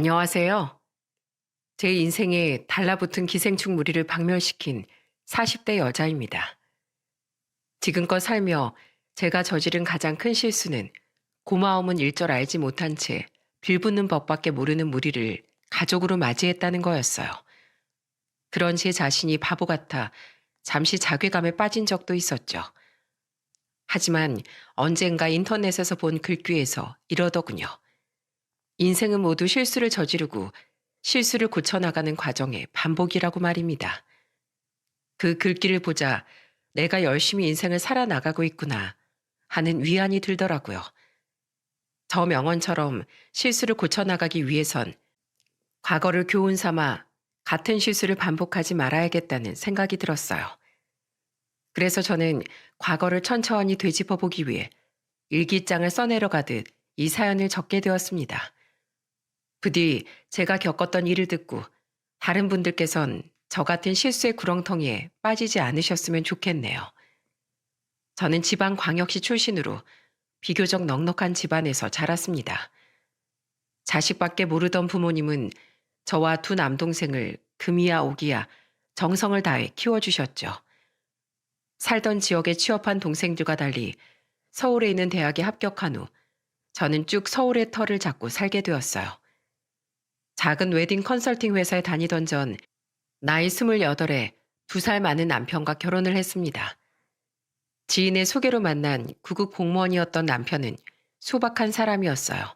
안녕하세요. 제 인생에 달라붙은 기생충 무리를 박멸시킨 40대 여자입니다. 지금껏 살며 제가 저지른 가장 큰 실수는 고마움은 일절 알지 못한 채 빌붙는 법밖에 모르는 무리를 가족으로 맞이했다는 거였어요. 그런 제 자신이 바보 같아 잠시 자괴감에 빠진 적도 있었죠. 하지만 언젠가 인터넷에서 본 글귀에서 이러더군요. 인생은 모두 실수를 저지르고 실수를 고쳐나가는 과정의 반복이라고 말입니다. 그 글귀를 보자 내가 열심히 인생을 살아나가고 있구나 하는 위안이 들더라고요. 저 명언처럼 실수를 고쳐나가기 위해선 과거를 교훈 삼아 같은 실수를 반복하지 말아야겠다는 생각이 들었어요. 그래서 저는 과거를 천천히 되짚어 보기 위해 일기장을 써내려가듯 이 사연을 적게 되었습니다. 부디 제가 겪었던 일을 듣고 다른 분들께선 저 같은 실수의 구렁텅이에 빠지지 않으셨으면 좋겠네요. 저는 지방광역시 출신으로 비교적 넉넉한 집안에서 자랐습니다. 자식밖에 모르던 부모님은 저와 두 남동생을 금이야 오기야 정성을 다해 키워주셨죠. 살던 지역에 취업한 동생들과 달리 서울에 있는 대학에 합격한 후 저는 쭉 서울의 터를 잡고 살게 되었어요. 작은 웨딩 컨설팅 회사에 다니던 전 나이 28에 2살 많은 남편과 결혼을 했습니다. 지인의 소개로 만난 구급 공무원이었던 남편은 소박한 사람이었어요.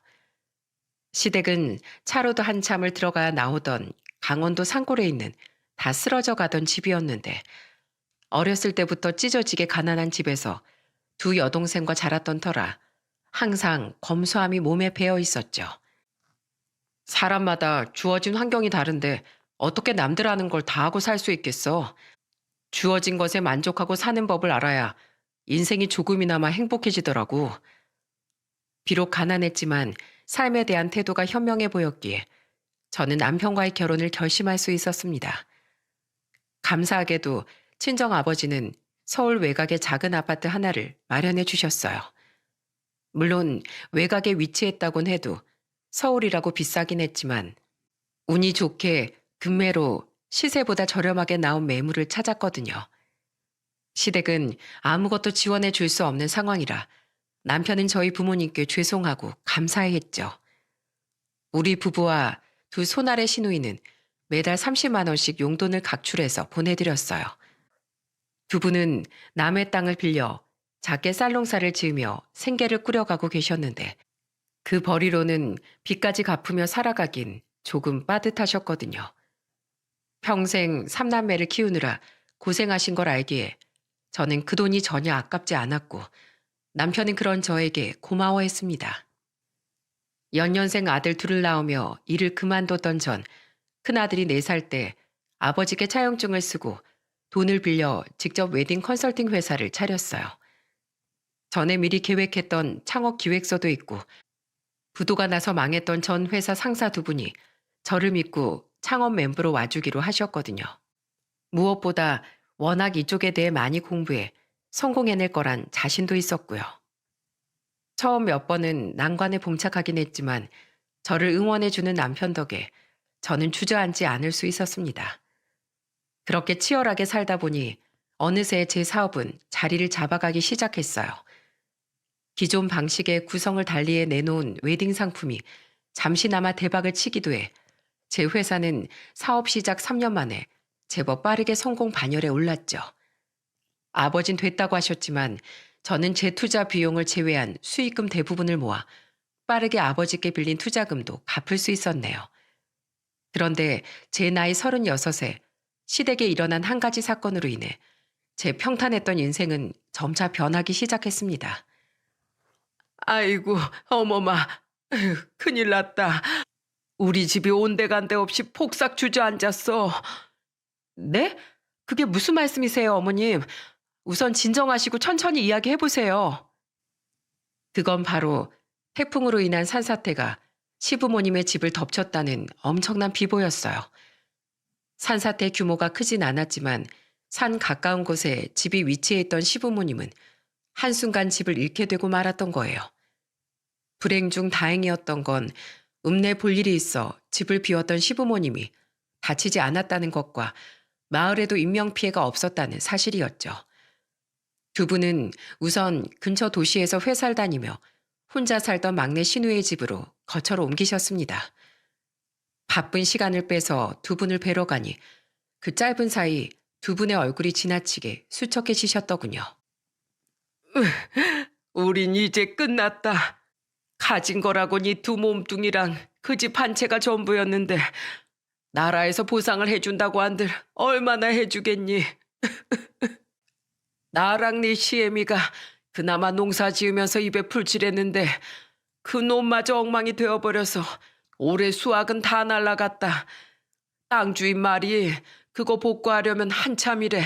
시댁은 차로도 한참을 들어가야 나오던 강원도 산골에 있는 다 쓰러져 가던 집이었는데 어렸을 때부터 찢어지게 가난한 집에서 두 여동생과 자랐던 터라 항상 검소함이 몸에 배어 있었죠. 사람마다 주어진 환경이 다른데 어떻게 남들 하는 걸 다 하고 살 수 있겠어? 주어진 것에 만족하고 사는 법을 알아야 인생이 조금이나마 행복해지더라고. 비록 가난했지만 삶에 대한 태도가 현명해 보였기에 저는 남편과의 결혼을 결심할 수 있었습니다. 감사하게도 친정 아버지는 서울 외곽의 작은 아파트 하나를 마련해 주셨어요. 물론 외곽에 위치했다곤 해도 서울이라고 비싸긴 했지만 운이 좋게 금매로 시세보다 저렴하게 나온 매물을 찾았거든요. 시댁은 아무것도 지원해 줄 수 없는 상황이라 남편은 저희 부모님께 죄송하고 감사해했죠. 우리 부부와 두 손아래 시누이는 매달 30만 원씩 용돈을 각출해서 보내드렸어요. 부부는 남의 땅을 빌려 작게 쌀농사를 지으며 생계를 꾸려가고 계셨는데 그 벌이로는 빚까지 갚으며 살아가긴 조금 빠듯하셨거든요. 평생 삼남매를 키우느라 고생하신 걸 알기에 저는 그 돈이 전혀 아깝지 않았고 남편은 그런 저에게 고마워했습니다. 연년생 아들 둘을 낳으며 일을 그만뒀던 전 큰아들이 4살 때 아버지께 차용증을 쓰고 돈을 빌려 직접 웨딩 컨설팅 회사를 차렸어요. 전에 미리 계획했던 창업 기획서도 있고 부도가 나서 망했던 전 회사 상사 두 분이 저를 믿고 창업 멤버로 와주기로 하셨거든요. 무엇보다 워낙 이쪽에 대해 많이 공부해 성공해낼 거란 자신도 있었고요. 처음 몇 번은 난관에 봉착하긴 했지만 저를 응원해주는 남편 덕에 저는 주저앉지 않을 수 있었습니다. 그렇게 치열하게 살다 보니 어느새 제 사업은 자리를 잡아가기 시작했어요. 기존 방식의 구성을 달리해 내놓은 웨딩 상품이 잠시나마 대박을 치기도 해 제 회사는 사업 시작 3년 만에 제법 빠르게 성공 반열에 올랐죠. 아버진 됐다고 하셨지만 저는 제 투자 비용을 제외한 수익금 대부분을 모아 빠르게 아버지께 빌린 투자금도 갚을 수 있었네요. 그런데 제 나이 36에 시댁에 일어난 한 가지 사건으로 인해 제 평탄했던 인생은 점차 변하기 시작했습니다. 아이고, 어머마, 에휴, 큰일 났다. 우리 집이 온데간데 없이 폭삭 주저앉았어. 네? 그게 무슨 말씀이세요, 어머님? 우선 진정하시고 천천히 이야기해보세요. 그건 바로 태풍으로 인한 산사태가 시부모님의 집을 덮쳤다는 엄청난 비보였어요. 산사태 규모가 크진 않았지만 산 가까운 곳에 집이 위치해 있던 시부모님은 한순간 집을 잃게 되고 말았던 거예요. 불행 중 다행이었던 건 읍내 볼 일이 있어 집을 비웠던 시부모님이 다치지 않았다는 것과 마을에도 인명피해가 없었다는 사실이었죠. 두 분은 우선 근처 도시에서 회사를 다니며 혼자 살던 막내 신우의 집으로 거처로 옮기셨습니다. 바쁜 시간을 빼서 두 분을 뵈러 가니 그 짧은 사이 두 분의 얼굴이 지나치게 수척해지셨더군요. 우린 이제 끝났다. 가진 거라곤 이 두 몸뚱이랑 그 집 한 채가 전부였는데 나라에서 보상을 해준다고 한들 얼마나 해주겠니? 나랑 네 시애미가 그나마 농사 지으면서 입에 풀칠했는데 그 놈마저 엉망이 되어버려서 올해 수확은 다 날라갔다. 땅 주인 말이 그거 복구하려면 한참이래.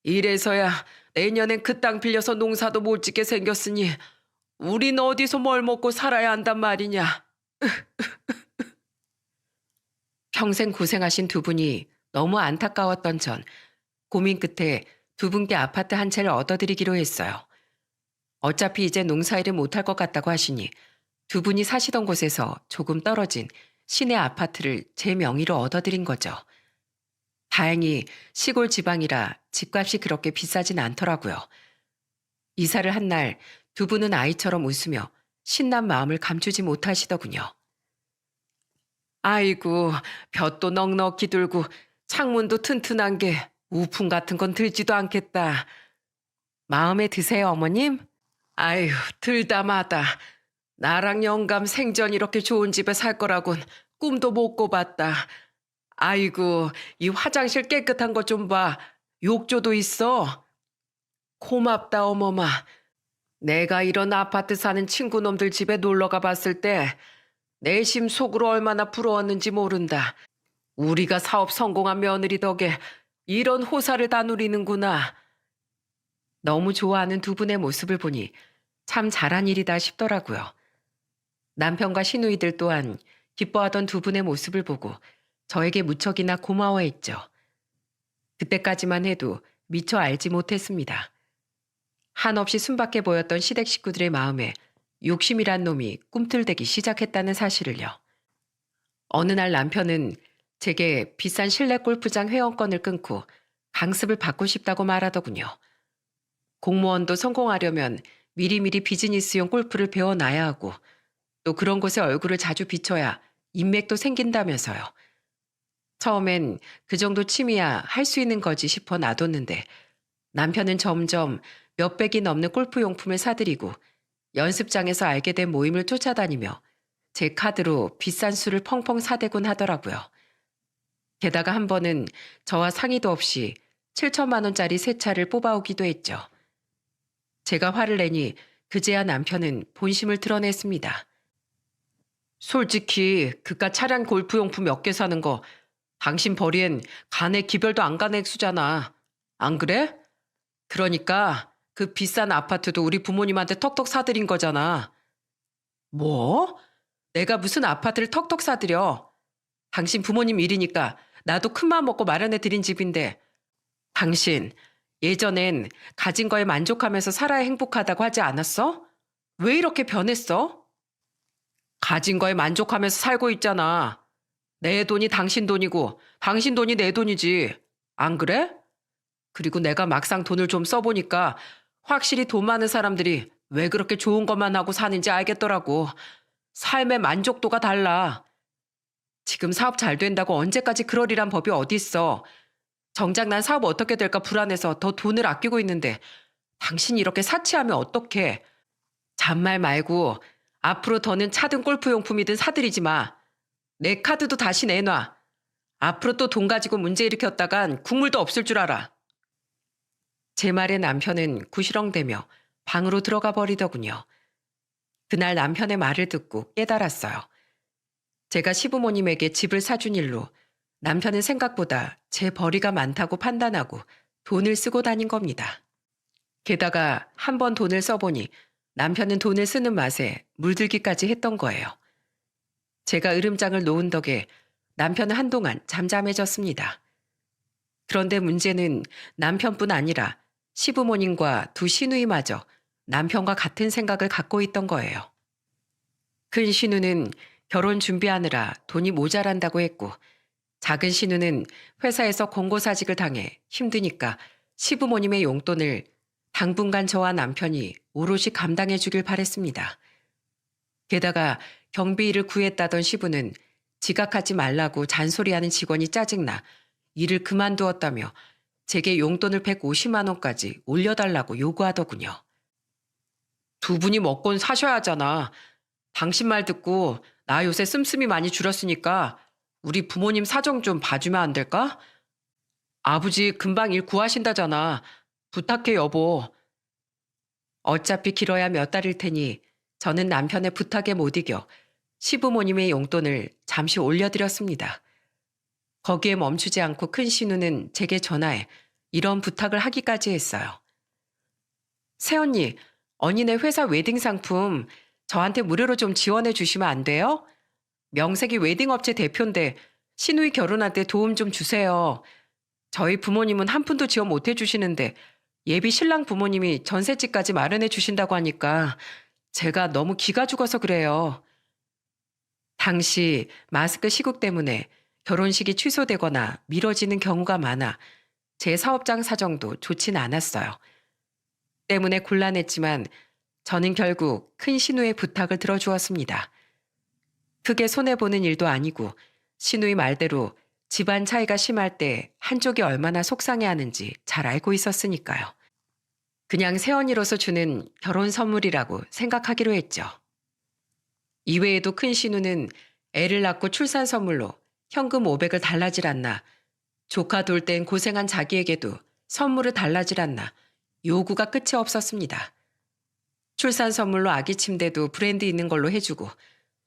이래서야 내년엔 그 땅 빌려서 농사도 못 짓게 생겼으니 우린 어디서 뭘 먹고 살아야 한단 말이냐. 평생 고생하신 두 분이 너무 안타까웠던 전 고민 끝에 두 분께 아파트 한 채를 얻어드리기로 했어요. 어차피 이제 농사일을 못할 것 같다고 하시니 두 분이 사시던 곳에서 조금 떨어진 시내 아파트를 제 명의로 얻어드린 거죠. 다행히 시골 지방이라 집값이 그렇게 비싸진 않더라고요. 이사를 한 날 두 분은 아이처럼 웃으며 신난 마음을 감추지 못하시더군요. 아이고, 볕도 넉넉히 들고 창문도 튼튼한 게 우풍 같은 건 들지도 않겠다. 마음에 드세요, 어머님? 아유, 들다 마다. 나랑 영감 생전 이렇게 좋은 집에 살 거라곤 꿈도 못 꿔봤다. 아이고, 이 화장실 깨끗한 것 좀 봐. 욕조도 있어. 고맙다, 어머마. 내가 이런 아파트 사는 친구놈들 집에 놀러 가봤을 때 내심 속으로 얼마나 부러웠는지 모른다. 우리가 사업 성공한 며느리 덕에 이런 호사를 다 누리는구나. 너무 좋아하는 두 분의 모습을 보니 참 잘한 일이다 싶더라고요. 남편과 시누이들 또한 기뻐하던 두 분의 모습을 보고 저에게 무척이나 고마워했죠. 그때까지만 해도 미처 알지 못했습니다. 한없이 순박해 보였던 시댁 식구들의 마음에 욕심이란 놈이 꿈틀대기 시작했다는 사실을요. 어느 날 남편은 제게 비싼 실내 골프장 회원권을 끊고 강습을 받고 싶다고 말하더군요. 공무원도 성공하려면 미리미리 비즈니스용 골프를 배워놔야 하고 또 그런 곳에 얼굴을 자주 비춰야 인맥도 생긴다면서요. 처음엔 그 정도 취미야 할 수 있는 거지 싶어 놔뒀는데 남편은 점점 몇백이 넘는 골프 용품을 사들이고 연습장에서 알게 된 모임을 쫓아다니며 제 카드로 비싼 술을 펑펑 사대곤 하더라고요. 게다가 한 번은 저와 상의도 없이 7천만 원짜리 새 차를 뽑아오기도 했죠. 제가 화를 내니 그제야 남편은 본심을 드러냈습니다. 솔직히 그깟 차량 골프용품 몇 개 사는 거 당신 벌이엔 간에 기별도 안 가는 액수잖아. 안 그래? 그러니까 그 비싼 아파트도 우리 부모님한테 턱턱 사드린 거잖아. 뭐? 내가 무슨 아파트를 턱턱 사드려? 당신 부모님 일이니까 나도 큰마음 먹고 마련해 드린 집인데 당신 예전엔 가진 거에 만족하면서 살아야 행복하다고 하지 않았어? 왜 이렇게 변했어? 가진 거에 만족하면서 살고 있잖아. 내 돈이 당신 돈이고 당신 돈이 내 돈이지. 안 그래? 그리고 내가 막상 돈을 좀 써보니까 확실히 돈 많은 사람들이 왜 그렇게 좋은 것만 하고 사는지 알겠더라고. 삶의 만족도가 달라. 지금 사업 잘 된다고 언제까지 그러리란 법이 어딨어. 정작 난 사업 어떻게 될까 불안해서 더 돈을 아끼고 있는데 당신이 이렇게 사치하면 어떡해. 잔말 말고 앞으로 더는 차든 골프용품이든 사들이지 마. 내 카드도 다시 내놔. 앞으로 또 돈 가지고 문제 일으켰다간 국물도 없을 줄 알아. 제 말에 남편은 구시렁대며 방으로 들어가 버리더군요. 그날 남편의 말을 듣고 깨달았어요. 제가 시부모님에게 집을 사준 일로 남편은 생각보다 제 벌이가 많다고 판단하고 돈을 쓰고 다닌 겁니다. 게다가 한 번 돈을 써보니 남편은 돈을 쓰는 맛에 물들기까지 했던 거예요. 제가 으름장을 놓은 덕에 남편은 한동안 잠잠해졌습니다. 그런데 문제는 남편뿐 아니라 시부모님과 두 시누이마저 남편과 같은 생각을 갖고 있던 거예요. 큰 시누는 결혼 준비하느라 돈이 모자란다고 했고 작은 신우는 회사에서 권고사직을 당해 힘드니까 시부모님의 용돈을 당분간 저와 남편이 오롯이 감당해 주길 바랬습니다. 게다가 경비 일을 구했다던 시부는 지각하지 말라고 잔소리하는 직원이 짜증나 일을 그만두었다며 제게 용돈을 150만 원까지 올려달라고 요구하더군요. 두 분이 먹곤 사셔야 하잖아. 당신 말 듣고 나 요새 씀씀이 많이 줄었으니까 우리 부모님 사정 좀 봐주면 안 될까? 아버지 금방 일 구하신다잖아. 부탁해 여보. 어차피 길어야 몇 달일 테니 저는 남편의 부탁에 못 이겨 시부모님의 용돈을 잠시 올려드렸습니다. 거기에 멈추지 않고 큰 신우는 제게 전화해 이런 부탁을 하기까지 했어요. 새언니, 언니네 회사 웨딩 상품 저한테 무료로 좀 지원해 주시면 안 돼요? 명색이 웨딩업체 대표인데 시누이 결혼할 때 도움 좀 주세요. 저희 부모님은 한 푼도 지원 못 해주시는데 예비 신랑 부모님이 전셋집까지 마련해 주신다고 하니까 제가 너무 기가 죽어서 그래요. 당시 마스크 시국 때문에 결혼식이 취소되거나 미뤄지는 경우가 많아 제 사업장 사정도 좋진 않았어요. 때문에 곤란했지만 저는 결국 큰 신우의 부탁을 들어주었습니다. 크게 손해보는 일도 아니고 신우의 말대로 집안 차이가 심할 때 한쪽이 얼마나 속상해하는지 잘 알고 있었으니까요. 그냥 새언니로서 주는 결혼 선물이라고 생각하기로 했죠. 이외에도 큰 신우는 애를 낳고 출산 선물로 현금 500을 달라질 않나, 조카 돌 땐 고생한 자기에게도 선물을 달라질 않나 요구가 끝이 없었습니다. 출산 선물로 아기 침대도 브랜드 있는 걸로 해주고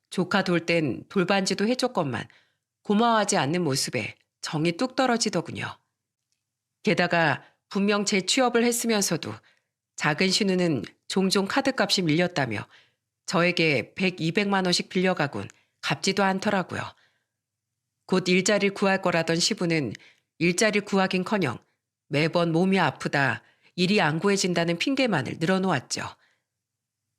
조카 돌 땐 돌반지도 해줬건만 고마워하지 않는 모습에 정이 뚝 떨어지더군요. 게다가 분명 재취업을 했으면서도 작은 신우는 종종 카드값이 밀렸다며 저에게 100, 200만 원씩 빌려가곤 갚지도 않더라고요. 곧 일자리를 구할 거라던 시부는 일자리를 구하긴커녕 매번 몸이 아프다, 일이 안 구해진다는 핑계만을 늘어놓았죠.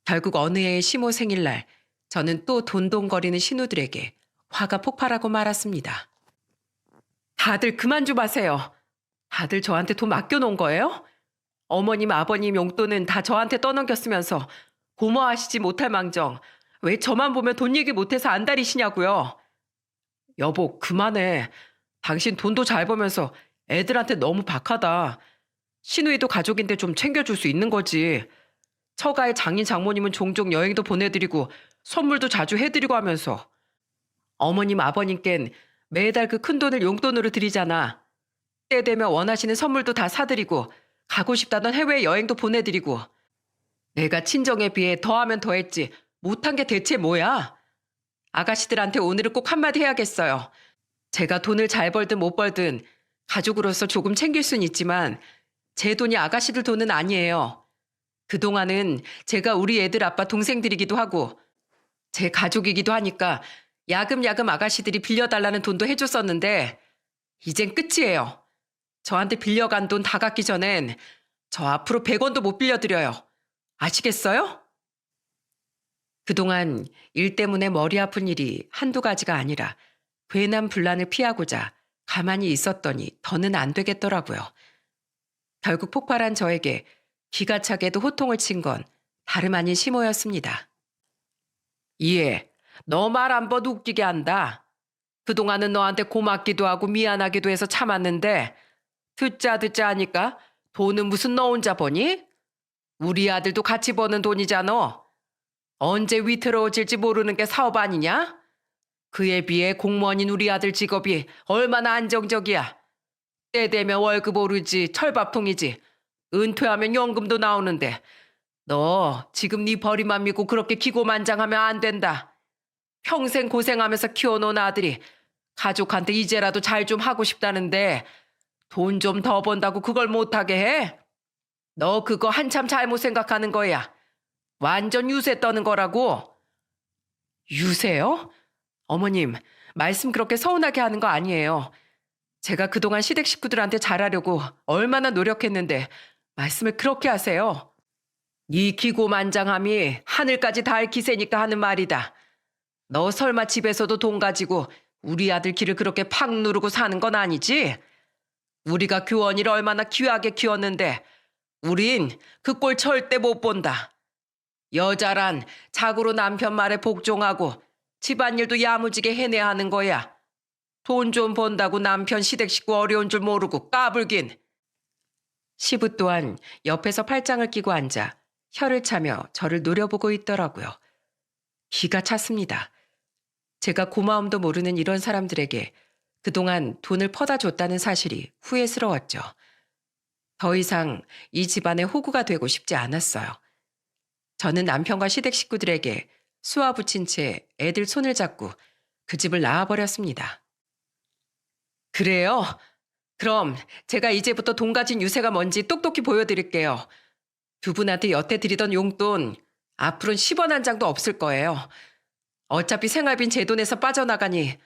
결국 어느 해의 시모 생일날 저는 또 돈돈거리는 신우들에게 화가 폭발하고 말았습니다. 다들 그만 좀 하세요. 다들 저한테 돈 맡겨놓은 거예요? 어머님, 아버님 용돈은 다 저한테 떠넘겼으면서 고마워하시지 못할 망정 왜 저만 보면 돈 얘기 못해서 안달이시냐고요. 여보, 그만해. 당신 돈도 잘 벌면서 애들한테 너무 박하다. 시누이도 가족인데 좀 챙겨줄 수 있는 거지. 처가의 장인 장모님은 종종 여행도 보내드리고 선물도 자주 해드리고 하면서 어머님 아버님껜 매달 그 큰돈을 용돈으로 드리잖아. 때 되면 원하시는 선물도 다 사드리고 가고 싶다던 해외 여행도 보내드리고 내가 친정에 비해 더하면 더했지 못한 게 대체 뭐야? 아가씨들한테 오늘은 꼭 한마디 해야겠어요. 제가 돈을 잘 벌든 못 벌든 가족으로서 조금 챙길 순 있지만 제 돈이 아가씨들 돈은 아니에요. 그동안은 제가 우리 애들 아빠 동생들이기도 하고 제 가족이기도 하니까 야금야금 아가씨들이 빌려달라는 돈도 해줬었는데 이젠 끝이에요. 저한테 빌려간 돈 다 갚기 전엔 저 앞으로 100원도 못 빌려드려요. 아시겠어요? 그동안 일 때문에 머리 아픈 일이 한두 가지가 아니라 괜한 분란을 피하고자 가만히 있었더니 더는 안 되겠더라고요. 결국 폭발한 저에게 기가 차게도 호통을 친 건 다름 아닌 시모였습니다. 이해, 너 말 한 번 웃기게 한다. 그동안은 너한테 고맙기도 하고 미안하기도 해서 참았는데 듣자 하니까 돈은 무슨 너 혼자 버니? 우리 아들도 같이 버는 돈이잖아. 언제 위태로워질지 모르는 게 사업 아니냐? 그에 비해 공무원인 우리 아들 직업이 얼마나 안정적이야. 때 되면 월급 오르지 철밥통이지. 은퇴하면 연금도 나오는데 너 지금 네 벌이만 믿고 그렇게 기고만장하면 안 된다. 평생 고생하면서 키워놓은 아들이 가족한테 이제라도 잘 좀 하고 싶다는데 돈 좀 더 번다고 그걸 못하게 해? 너 그거 한참 잘못 생각하는 거야. 완전 유세 떠는 거라고. 유세요? 어머님, 말씀 그렇게 서운하게 하는 거 아니에요. 제가 그동안 시댁 식구들한테 잘하려고 얼마나 노력했는데 말씀을 그렇게 하세요. 이 기고만장함이 하늘까지 닿을 기세니까 하는 말이다. 너 설마 집에서도 돈 가지고 우리 아들 길을 그렇게 팍 누르고 사는 건 아니지? 우리가 교원이를 얼마나 귀하게 키웠는데 우린 그 꼴 절대 못 본다. 여자란 자고로 남편 말에 복종하고 집안일도 야무지게 해내야 하는 거야. 돈 좀 번다고 남편 시댁 식구 어려운 줄 모르고 까불긴. 시부 또한 옆에서 팔짱을 끼고 앉아 혀를 차며 저를 노려보고 있더라고요. 기가 찼습니다. 제가 고마움도 모르는 이런 사람들에게 그동안 돈을 퍼다 줬다는 사실이 후회스러웠죠. 더 이상 이 집안의 호구가 되고 싶지 않았어요. 저는 남편과 시댁 식구들에게 수화 붙인 채 애들 손을 잡고 그 집을 나와버렸습니다. 그래요? 그럼 제가 이제부터 돈 가진 유세가 뭔지 똑똑히 보여드릴게요. 두 분한테 여태 드리던 용돈 앞으로는 10원 한 장도 없을 거예요. 어차피 생활비는 제 돈에서 빠져나가니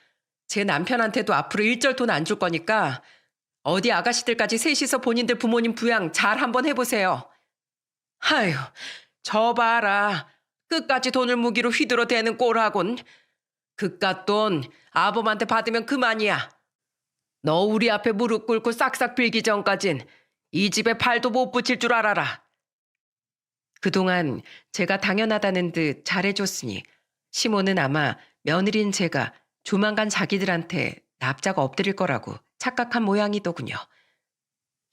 제 남편한테도 앞으로 일절 돈 안 줄 거니까 어디 아가씨들까지 셋이서 본인들 부모님 부양 잘 한번 해보세요. 아휴, 저 봐라. 끝까지 돈을 무기로 휘두르 대는 꼴하곤. 그깟 돈 아범한테 받으면 그만이야. 너 우리 앞에 무릎 꿇고 싹싹 빌기 전까진 이 집에 발도 못 붙일 줄 알아라. 그동안 제가 당연하다는 듯 잘해줬으니 시모는 아마 며느리인 제가 조만간 자기들한테 납작 엎드릴 거라고 착각한 모양이더군요.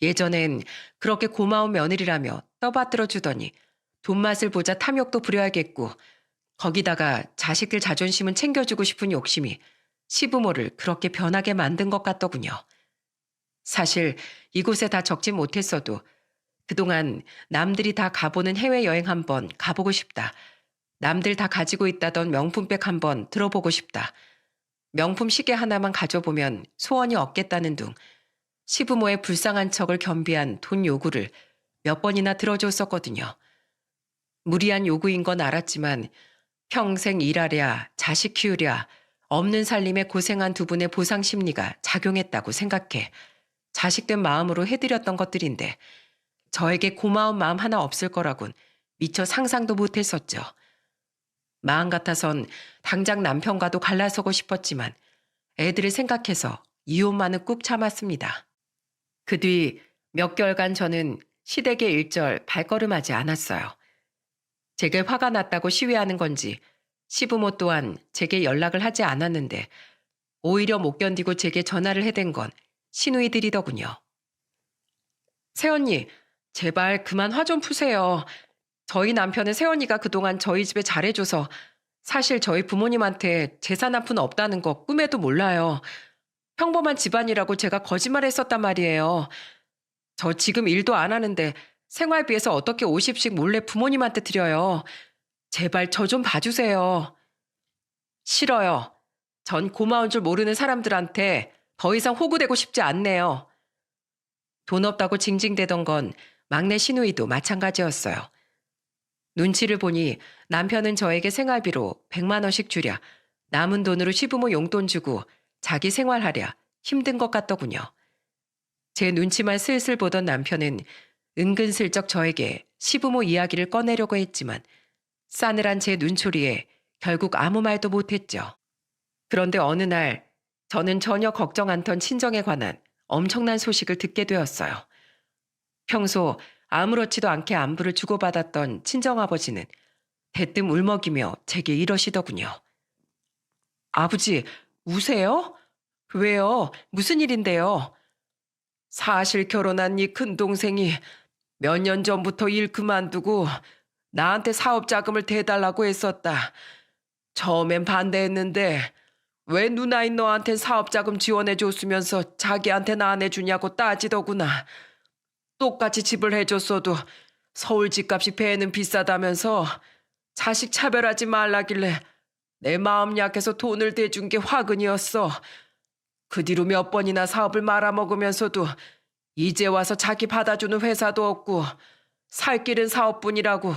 예전엔 그렇게 고마운 며느리라며 떠받들어 주더니 돈맛을 보자 탐욕도 부려야겠고 거기다가 자식들 자존심은 챙겨주고 싶은 욕심이 시부모를 그렇게 변하게 만든 것 같더군요. 사실 이곳에 다 적지 못했어도 그동안 남들이 다 가보는 해외여행 한번 가보고 싶다. 남들 다 가지고 있다던 명품백 한번 들어보고 싶다. 명품 시계 하나만 가져보면 소원이 없겠다는 둥 시부모의 불쌍한 척을 겸비한 돈 요구를 몇 번이나 들어줬었거든요. 무리한 요구인 건 알았지만 평생 일하랴 자식 키우랴 없는 살림에 고생한 두 분의 보상 심리가 작용했다고 생각해 자식된 마음으로 해드렸던 것들인데 저에게 고마운 마음 하나 없을 거라곤 미처 상상도 못했었죠. 마음 같아선 당장 남편과도 갈라서고 싶었지만 애들을 생각해서 이혼만은 꾹 참았습니다. 그 뒤 몇 개월간 저는 시댁에 일절 발걸음하지 않았어요. 제게 화가 났다고 시위하는 건지 시부모 또한 제게 연락을 하지 않았는데 오히려 못 견디고 제게 전화를 해댄 건 시누이들이더군요. 새언니, 제발 그만 화 좀 푸세요. 저희 남편은 새언니가 그동안 저희 집에 잘해줘서 사실 저희 부모님한테 재산 한 푼 없다는 거 꿈에도 몰라요. 평범한 집안이라고 제가 거짓말했었단 말이에요. 저 지금 일도 안 하는데 생활비에서 어떻게 50씩 몰래 부모님한테 드려요. 제발 저 좀 봐주세요. 싫어요. 전 고마운 줄 모르는 사람들한테 더 이상 호구되고 싶지 않네요. 돈 없다고 징징대던 건 막내 시누이도 마찬가지였어요. 눈치를 보니 남편은 저에게 생활비로 100만 원씩 주랴 남은 돈으로 시부모 용돈 주고 자기 생활하랴 힘든 것 같더군요. 제 눈치만 슬슬 보던 남편은 은근슬쩍 저에게 시부모 이야기를 꺼내려고 했지만 싸늘한 제 눈초리에 결국 아무 말도 못했죠. 그런데 어느 날 저는 전혀 걱정 않던 친정에 관한 엄청난 소식을 듣게 되었어요. 평소 아무렇지도 않게 안부를 주고받았던 친정아버지는 대뜸 울먹이며 제게 이러시더군요. 아버지, 우세요? 왜요? 무슨 일인데요? 사실 결혼한 네 큰동생이 몇 년 전부터 일 그만두고 나한테 사업 자금을 대달라고 했었다. 처음엔 반대했는데 왜 누나인 너한텐 사업 자금 지원해 줬으면서 자기한테는 안 해주냐고 따지더구나. 똑같이 집을 해줬어도 서울 집값이 배는 비싸다면서 자식 차별하지 말라길래 내 마음 약해서 돈을 대준 게 화근이었어. 그 뒤로 몇 번이나 사업을 말아먹으면서도 이제 와서 자기 받아주는 회사도 없고 살 길은 사업뿐이라고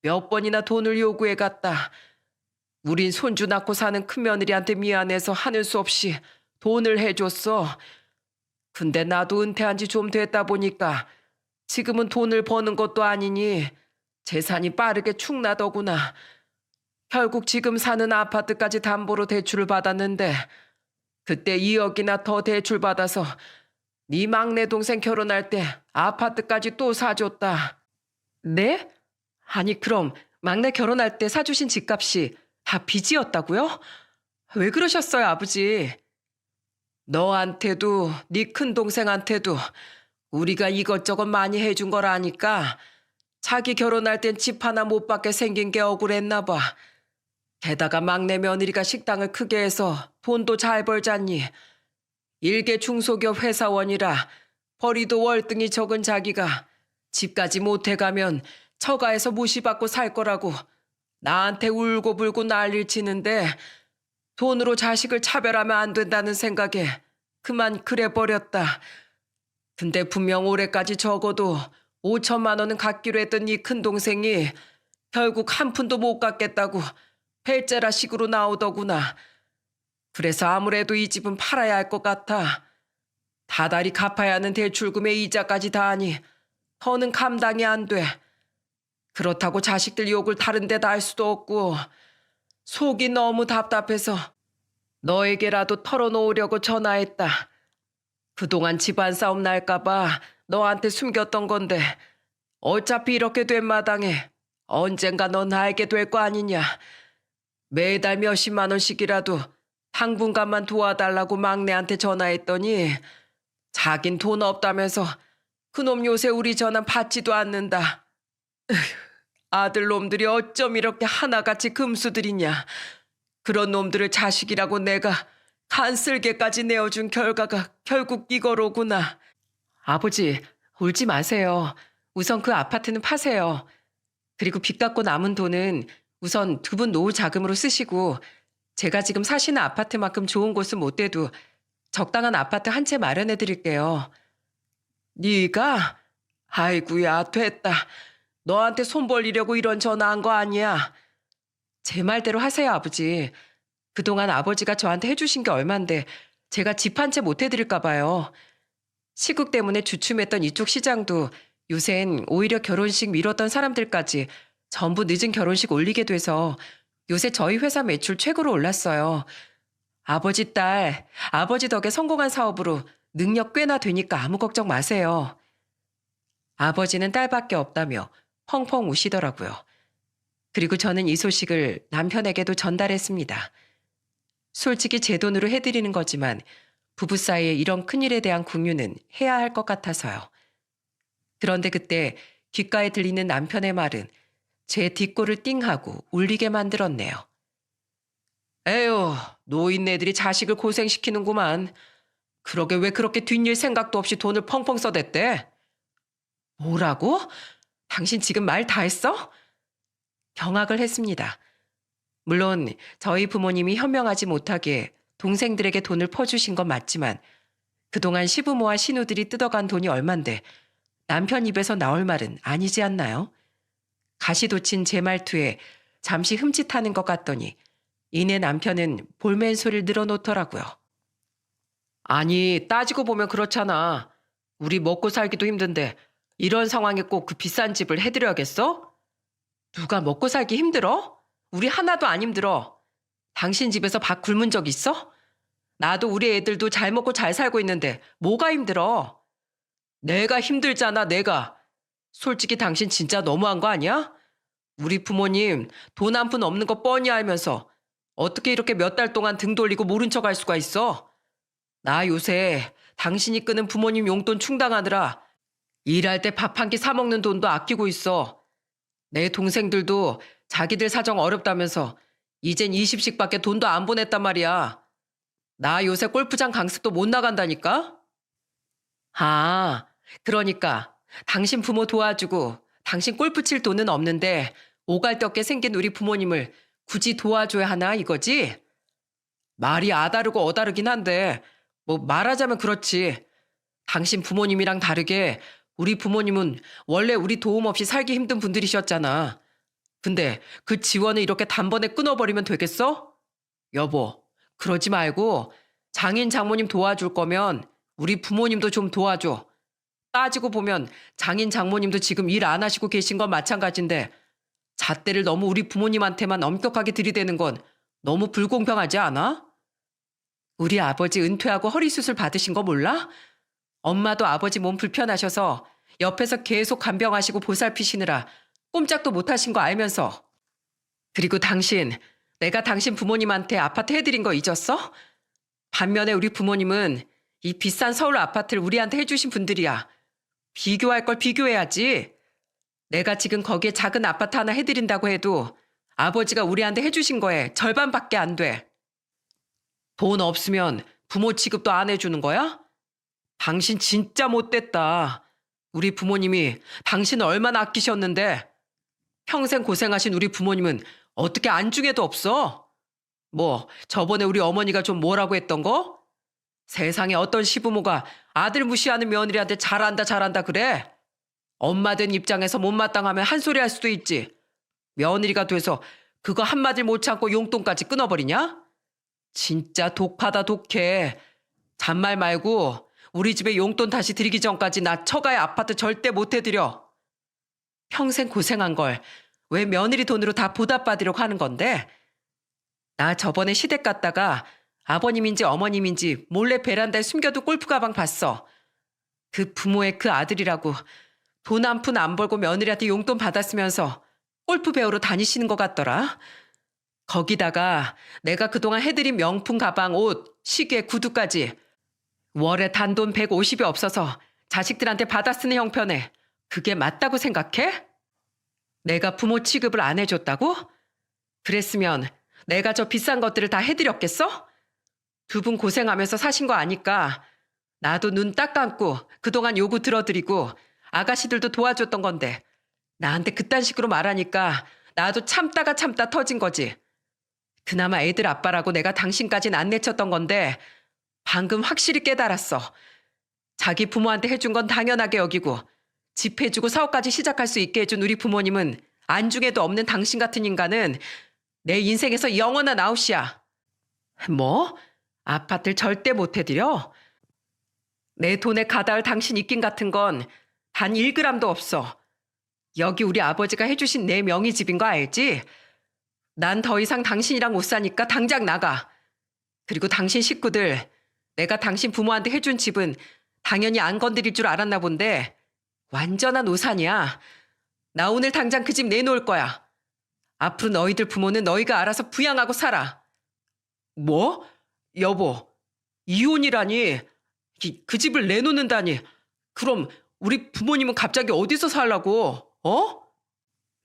몇 번이나 돈을 요구해 갔다. 우린 손주 낳고 사는 큰며느리한테 미안해서 하는 수 없이 돈을 해줬어. 근데 나도 은퇴한 지 좀 됐다 보니까 지금은 돈을 버는 것도 아니니 재산이 빠르게 축나더구나. 결국 지금 사는 아파트까지 담보로 대출을 받았는데 그때 2억이나 더 대출 받아서 네 막내 동생 결혼할 때 아파트까지 또 사줬다. 네? 아니 그럼 막내 결혼할 때 사주신 집값이 다 빚이었다고요? 왜 그러셨어요, 아버지? 너한테도 네 큰동생한테도 우리가 이것저것 많이 해준 거라 하니까 자기 결혼할 땐 집 하나 못 받게 생긴 게 억울했나 봐. 게다가 막내 며느리가 식당을 크게 해서 돈도 잘 벌잖니. 일개 중소기업 회사원이라 벌이도 월등히 적은 자기가 집까지 못해가면 처가에서 무시받고 살 거라고 나한테 울고불고 난리를 치는데 돈으로 자식을 차별하면 안 된다는 생각에 그만 그래버렸다. 근데 분명 올해까지 적어도 5천만 원은 갚기로 했던 네 큰동생이 결국 한 푼도 못 갚겠다고 배째라 식으로 나오더구나. 그래서 아무래도 이 집은 팔아야 할 것 같아. 다달이 갚아야 하는 대출금의 이자까지 다 하니 더는 감당이 안 돼. 그렇다고 자식들 욕을 다른 데다 할 수도 없고 속이 너무 답답해서 너에게라도 털어놓으려고 전화했다. 그동안 집안 싸움 날까봐 너한테 숨겼던 건데 어차피 이렇게 된 마당에 언젠가 넌 알게 될 거 아니냐. 매달 몇십만 원씩이라도 당분간만 도와달라고 막내한테 전화했더니 자긴 돈 없다면서 그놈 요새 우리 전화 받지도 않는다. 아들놈들이 어쩜 이렇게 하나같이 금수들이냐. 그런 놈들을 자식이라고 내가 간쓸게까지 내어준 결과가 결국 이거로구나. 아버지, 울지 마세요. 우선 그 아파트는 파세요. 그리고 빚 갚고 남은 돈은 우선 두 분 노후 자금으로 쓰시고 제가 지금 사시는 아파트만큼 좋은 곳은 못 돼도 적당한 아파트 한 채 마련해 드릴게요. 네가? 아이고야, 됐다. 너한테 손 벌리려고 이런 전화한 거 아니야. 제 말대로 하세요, 아버지. 그동안 아버지가 저한테 해주신 게 얼만데 제가 집 한 채 못 해드릴까 봐요. 시국 때문에 주춤했던 이쪽 시장도 요샌 오히려 결혼식 미뤘던 사람들까지 전부 늦은 결혼식 올리게 돼서 요새 저희 회사 매출 최고로 올랐어요. 아버지 딸, 아버지 덕에 성공한 사업으로 능력 꽤나 되니까 아무 걱정 마세요. 아버지는 딸밖에 없다며 펑펑 우시더라고요. 그리고 저는 이 소식을 남편에게도 전달했습니다. 솔직히 제 돈으로 해드리는 거지만 부부 사이에 이런 큰일에 대한 궁유는 해야 할 것 같아서요. 그런데 그때 귓가에 들리는 남편의 말은 제 뒷골을 띵하고 울리게 만들었네요. 에휴, 노인네들이 자식을 고생시키는구만. 그러게 왜 그렇게 뒷일 생각도 없이 돈을 펑펑 써댔대? 뭐라고? 당신 지금 말 다 했어? 경악을 했습니다. 물론 저희 부모님이 현명하지 못하게 동생들에게 돈을 퍼주신 건 맞지만 그동안 시부모와 시누들이 뜯어간 돈이 얼만데 남편 입에서 나올 말은 아니지 않나요? 가시돋친 제 말투에 잠시 흠칫하는 것 같더니 이내 남편은 볼멘 소리를 늘어놓더라고요. 아니, 따지고 보면 그렇잖아. 우리 먹고 살기도 힘든데 이런 상황에 꼭 그 비싼 집을 해드려야겠어? 누가 먹고 살기 힘들어? 우리 하나도 안 힘들어. 당신 집에서 밥 굶은 적 있어? 나도 우리 애들도 잘 먹고 잘 살고 있는데 뭐가 힘들어? 내가 힘들잖아, 내가. 솔직히 당신 진짜 너무한 거 아니야? 우리 부모님 돈 한 푼 없는 거 뻔히 알면서 어떻게 이렇게 몇 달 동안 등 돌리고 모른 척 할 수가 있어? 나 요새 당신이 끄는 부모님 용돈 충당하느라 일할 때 밥 한 끼 사 먹는 돈도 아끼고 있어. 내 동생들도 자기들 사정 어렵다면서 이젠 20씩밖에 돈도 안 보냈단 말이야. 나 요새 골프장 강습도 못 나간다니까? 아, 그러니까 당신 부모 도와주고 당신 골프 칠 돈은 없는데 오갈 데 없게 생긴 우리 부모님을 굳이 도와줘야 하나 이거지? 말이 아다르고 어다르긴 한데 뭐 말하자면 그렇지. 당신 부모님이랑 다르게 우리 부모님은 원래 우리 도움 없이 살기 힘든 분들이셨잖아. 근데 그 지원을 이렇게 단번에 끊어버리면 되겠어? 여보, 그러지 말고 장인 장모님 도와줄 거면 우리 부모님도 좀 도와줘. 따지고 보면 장인 장모님도 지금 일 안 하시고 계신 건 마찬가지인데 잣대를 너무 우리 부모님한테만 엄격하게 들이대는 건 너무 불공평하지 않아? 우리 아버지 은퇴하고 허리수술 받으신 거 몰라? 엄마도 아버지 몸 불편하셔서 옆에서 계속 간병하시고 보살피시느라 꼼짝도 못하신 거 알면서. 그리고 당신, 내가 당신 부모님한테 아파트 해드린 거 잊었어? 반면에 우리 부모님은 이 비싼 서울 아파트를 우리한테 해주신 분들이야. 비교할 걸 비교해야지. 내가 지금 거기에 작은 아파트 하나 해드린다고 해도 아버지가 우리한테 해주신 거에 절반밖에 안 돼. 돈 없으면 부모 취급도 안 해주는 거야? 당신 진짜 못됐다. 우리 부모님이 당신을 얼마나 아끼셨는데 평생 고생하신 우리 부모님은 어떻게 안중에도 없어? 뭐 저번에 우리 어머니가 좀 뭐라고 했던 거? 세상에 어떤 시부모가 아들 무시하는 며느리한테 잘한다 그래? 엄마 된 입장에서 못마땅하면 한 소리 할 수도 있지. 며느리가 돼서 그거 한마디 못 참고 용돈까지 끊어버리냐? 진짜 독하다 독해. 잔말 말고 우리 집에 용돈 다시 드리기 전까지 나 처가에 아파트 절대 못 해드려. 평생 고생한 걸 왜 며느리 돈으로 다 보답받으려고 하는 건데? 나 저번에 시댁 갔다가 아버님인지 어머님인지 몰래 베란다에 숨겨둔 골프 가방 봤어. 그 부모의 그 아들이라고 돈 한 푼 안 벌고 며느리한테 용돈 받았으면서 골프 배우러 다니시는 것 같더라. 거기다가 내가 그동안 해드린 명품 가방, 옷, 시계, 구두까지 월에 단돈 150이 없어서 자식들한테 받아 쓰는 형편에 그게 맞다고 생각해? 내가 부모 취급을 안 해줬다고? 그랬으면 내가 저 비싼 것들을 다 해드렸겠어? 두 분 고생하면서 사신 거 아니까 나도 눈 딱 감고 그동안 요구 들어드리고 아가씨들도 도와줬던 건데 나한테 그딴 식으로 말하니까 나도 참다가 참다 터진 거지. 그나마 애들 아빠라고 내가 당신까진 안 내쳤던 건데 방금 확실히 깨달았어. 자기 부모한테 해준 건 당연하게 여기고 집 해주고 사업까지 시작할 수 있게 해준 우리 부모님은 안중에도 없는 당신 같은 인간은 내 인생에서 영원한 아웃이야. 뭐? 아파트를 절대 못 해드려? 내 돈에 가다할 당신 입김 같은 건 단 1g도 없어. 여기 우리 아버지가 해주신 내 명의 집인 거 알지? 난 더 이상 당신이랑 못 사니까 당장 나가. 그리고 당신 식구들, 내가 당신 부모한테 해준 집은 당연히 안 건드릴 줄 알았나 본데 완전한 오산이야. 나 오늘 당장 그 집 내놓을 거야. 앞으로 너희들 부모는 너희가 알아서 부양하고 살아. 뭐? 여보, 이혼이라니. 그 집을 내놓는다니. 그럼 우리 부모님은 갑자기 어디서 살라고? 어?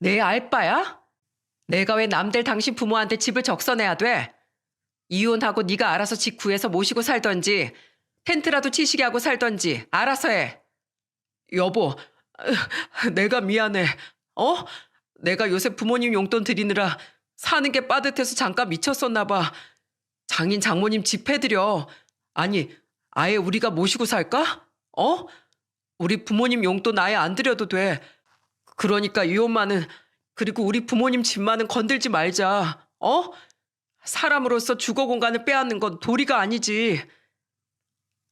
내 알바야? 내가 왜 남들 당신 부모한테 집을 적선해야 돼? 이혼하고 네가 알아서 집 구해서 모시고 살던지 텐트라도 치시게 하고 살던지 알아서 해. 여보, 내가 미안해. 어? 내가 요새 부모님 용돈 드리느라 사는 게 빠듯해서 잠깐 미쳤었나 봐. 장인 장모님 집 해드려. 아니, 아예 우리가 모시고 살까? 어? 우리 부모님 용돈 아예 안 드려도 돼. 그러니까 이 엄마는 그리고 우리 부모님 집만은 건들지 말자. 어? 사람으로서 주거 공간을 빼앗는 건 도리가 아니지.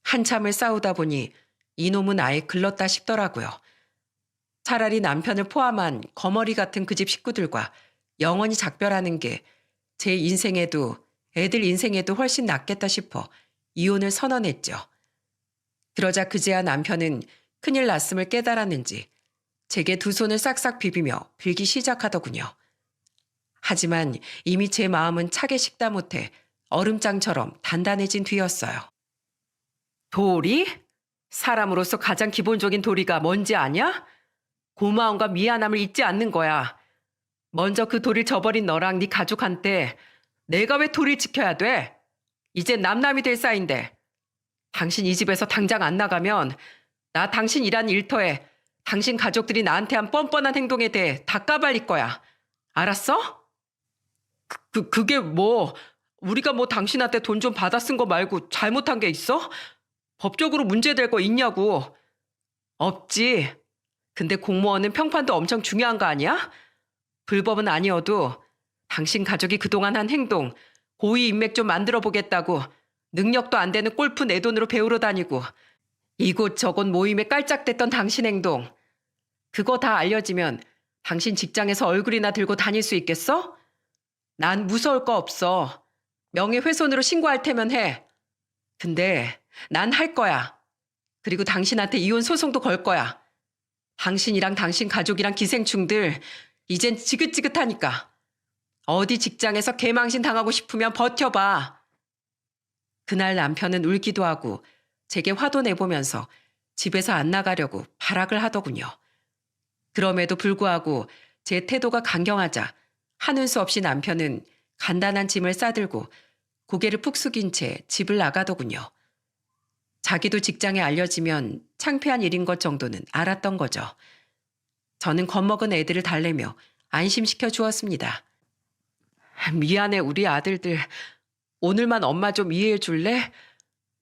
한참을 싸우다 보니 이놈은 아예 글렀다 싶더라고요. 차라리 남편을 포함한 거머리 같은 그 집 식구들과 영원히 작별하는 게 제 인생에도 애들 인생에도 훨씬 낫겠다 싶어 이혼을 선언했죠. 그러자 그제야 남편은 큰일 났음을 깨달았는지 제게 두 손을 싹싹 비비며 빌기 시작하더군요. 하지만 이미 제 마음은 차게 식다 못해 얼음장처럼 단단해진 뒤였어요. 도리? 사람으로서 가장 기본적인 도리가 뭔지 아냐? 고마움과 미안함을 잊지 않는 거야. 먼저 그 도리를 저버린 너랑 네 가족한테 내가 왜 도리를 지켜야 돼? 이제 남남이 될 사이인데. 당신 이 집에서 당장 안 나가면 나 당신 일한 일터에 당신 가족들이 나한테 한 뻔뻔한 행동에 대해 다 까발릴 거야. 알았어? 그게 뭐 우리가 뭐 당신한테 돈 좀 받아 쓴 거 말고 잘못한 게 있어? 법적으로 문제될 거 있냐고. 없지. 근데 공무원은 평판도 엄청 중요한 거 아니야? 불법은 아니어도 당신 가족이 그동안 한 행동, 고위 인맥 좀 만들어 보겠다고 능력도 안 되는 골프 내 돈으로 배우러 다니고 이곳저곳 모임에 깔짝댔던 당신 행동. 그거 다 알려지면 당신 직장에서 얼굴이나 들고 다닐 수 있겠어? 난 무서울 거 없어. 명예훼손으로 신고할 테면 해. 근데 난 할 거야. 그리고 당신한테 이혼 소송도 걸 거야. 당신이랑 당신 가족이랑 기생충들 이젠 지긋지긋하니까. 어디 직장에서 개망신 당하고 싶으면 버텨봐. 그날 남편은 울기도 하고 제게 화도 내보면서 집에서 안 나가려고 발악을 하더군요. 그럼에도 불구하고 제 태도가 강경하자 하는 수 없이 남편은 간단한 짐을 싸들고 고개를 푹 숙인 채 집을 나가더군요. 자기도 직장에 알려지면 창피한 일인 것 정도는 알았던 거죠. 저는 겁먹은 애들을 달래며 안심시켜 주었습니다. 미안해 우리 아들들. 오늘만 엄마 좀 이해해 줄래?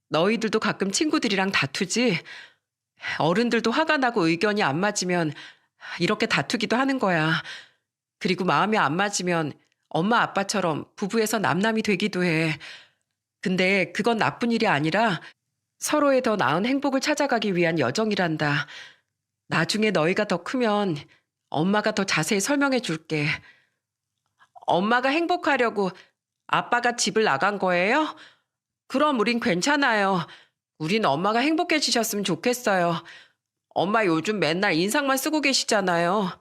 너희들도 가끔 친구들이랑 다투지? 어른들도 화가 나고 의견이 안 맞으면 이렇게 다투기도 하는 거야. 그리고 마음이 안 맞으면 엄마 아빠처럼 부부에서 남남이 되기도 해. 근데 그건 나쁜 일이 아니라 서로의 더 나은 행복을 찾아가기 위한 여정이란다. 나중에 너희가 더 크면 엄마가 더 자세히 설명해 줄게. 엄마가 행복하려고 아빠가 집을 나간 거예요? 그럼 우린 괜찮아요. 우린 엄마가 행복해지셨으면 좋겠어요. 엄마 요즘 맨날 인상만 쓰고 계시잖아요.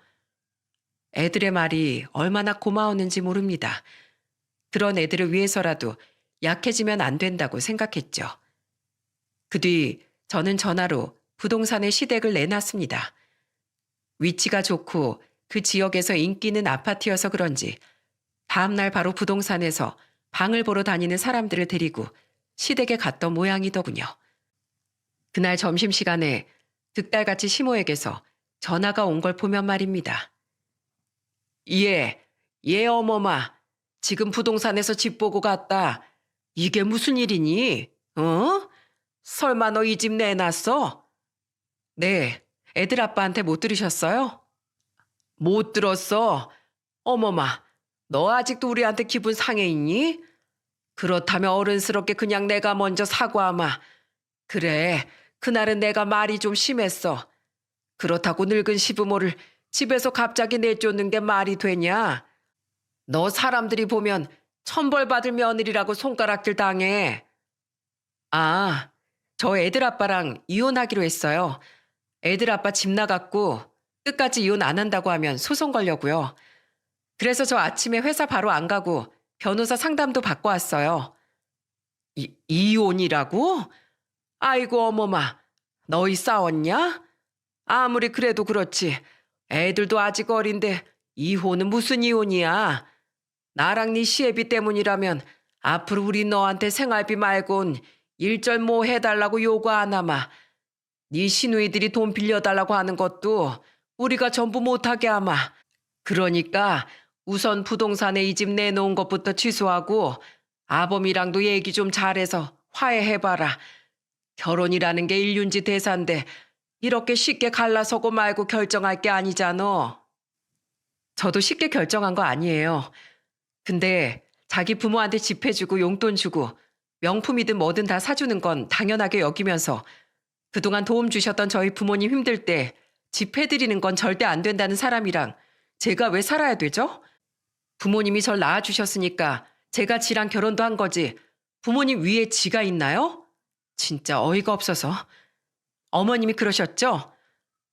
애들의 말이 얼마나 고마웠는지 모릅니다. 그런 애들을 위해서라도 약해지면 안 된다고 생각했죠. 그 뒤 저는 전화로 부동산의 시댁을 내놨습니다. 위치가 좋고 그 지역에서 인기 있는 아파트여서 그런지 다음날 바로 부동산에서 방을 보러 다니는 사람들을 데리고 시댁에 갔던 모양이더군요. 그날 점심시간에 득달같이 시모에게서 전화가 온 걸 보면 말입니다. 예 어머마. 지금 부동산에서 집 보고 갔다. 이게 무슨 일이니? 어? 설마 너 이 집 내놨어? 네, 애들 아빠한테 못 들으셨어요? 못 들었어. 어머마, 너 아직도 우리한테 기분 상해 있니? 그렇다면 어른스럽게 그냥 내가 먼저 사과하마. 그래, 그날은 내가 말이 좀 심했어. 그렇다고 늙은 시부모를 집에서 갑자기 내쫓는 게 말이 되냐? 너 사람들이 보면 천벌받을 며느리라고 손가락질 당해. 아, 저 애들 아빠랑 이혼하기로 했어요. 애들 아빠 집 나갔고 끝까지 이혼 안 한다고 하면 소송 걸려고요. 그래서 저 아침에 회사 바로 안 가고 변호사 상담도 받고 왔어요. 이혼이라고? 아이고 어머마, 너희 싸웠냐? 아무리 그래도 그렇지. 애들도 아직 어린데 이혼은 무슨 이혼이야? 나랑 네 시애비 때문이라면 앞으로 우리 너한테 생활비 말곤 일절 뭐 해달라고 요구 안 하마. 네 시누이들이 돈 빌려달라고 하는 것도 우리가 전부 못하게 하마. 그러니까 우선 부동산에 이 집 내놓은 것부터 취소하고 아범이랑도 얘기 좀 잘해서 화해해봐라. 결혼이라는 게 일륜지 대사인데 이렇게 쉽게 갈라서고 말고 결정할 게 아니잖아. 저도 쉽게 결정한 거 아니에요. 근데 자기 부모한테 집 해주고 용돈 주고 명품이든 뭐든 다 사주는 건 당연하게 여기면서 그동안 도움 주셨던 저희 부모님 힘들 때 집 해드리는 건 절대 안 된다는 사람이랑 제가 왜 살아야 되죠? 부모님이 절 낳아주셨으니까 제가 지랑 결혼도 한 거지 부모님 위에 지가 있나요? 진짜 어이가 없어서. 어머님이 그러셨죠?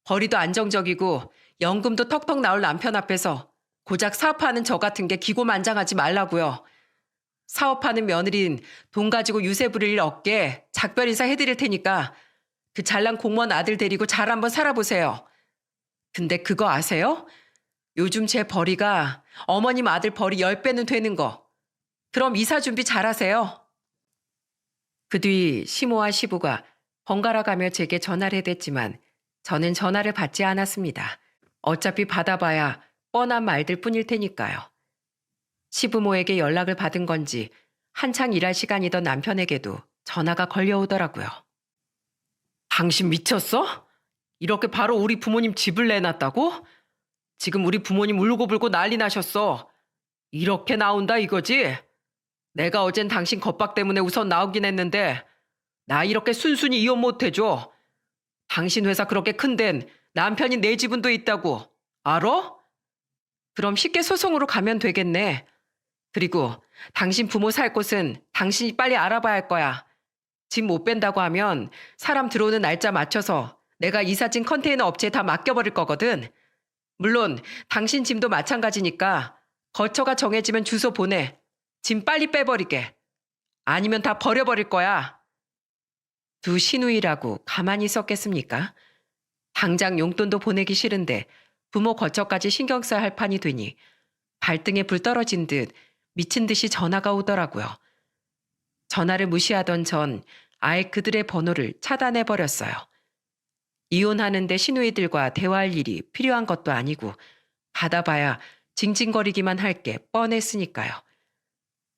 벌이도 안정적이고 연금도 턱턱 나올 남편 앞에서 고작 사업하는 저 같은 게 기고만장하지 말라고요. 사업하는 며느리는 돈 가지고 유세 부릴 일 없게 작별 인사 해드릴 테니까 그 잘난 공무원 아들 데리고 잘 한번 살아보세요. 근데 그거 아세요? 요즘 제 벌이가 어머님 아들 벌이 10배는 되는 거. 그럼 이사 준비 잘하세요. 그 뒤 시모와 시부가 번갈아 가며 제게 전화를 해댔지만 저는 전화를 받지 않았습니다. 어차피 받아봐야 뻔한 말들 뿐일 테니까요. 시부모에게 연락을 받은 건지 한창 일할 시간이던 남편에게도 전화가 걸려오더라고요. 당신 미쳤어? 이렇게 바로 우리 부모님 집을 내놨다고? 지금 우리 부모님 울고불고 난리 나셨어. 이렇게 나온다 이거지? 내가 어젠 당신 겁박 때문에 우선 나오긴 했는데 나 이렇게 순순히 이혼 못 해줘. 당신 회사 그렇게 큰 데는 남편이 내 지분도 있다고. 알아? 그럼 쉽게 소송으로 가면 되겠네. 그리고 당신 부모 살 곳은 당신이 빨리 알아봐야 할 거야. 짐 못 뺀다고 하면 사람 들어오는 날짜 맞춰서 내가 이삿짐 컨테이너 업체에 다 맡겨버릴 거거든. 물론 당신 짐도 마찬가지니까 거처가 정해지면 주소 보내. 짐 빨리 빼버리게. 아니면 다 버려버릴 거야. 두 시누이라고 가만히 있었겠습니까? 당장 용돈도 보내기 싫은데 부모 거처까지 신경 써야 할 판이 되니 발등에 불 떨어진 듯 미친 듯이 전화가 오더라고요. 전화를 무시하던 전 아예 그들의 번호를 차단해버렸어요. 이혼하는데 시누이들과 대화할 일이 필요한 것도 아니고 받아봐야 징징거리기만 할 게 뻔했으니까요.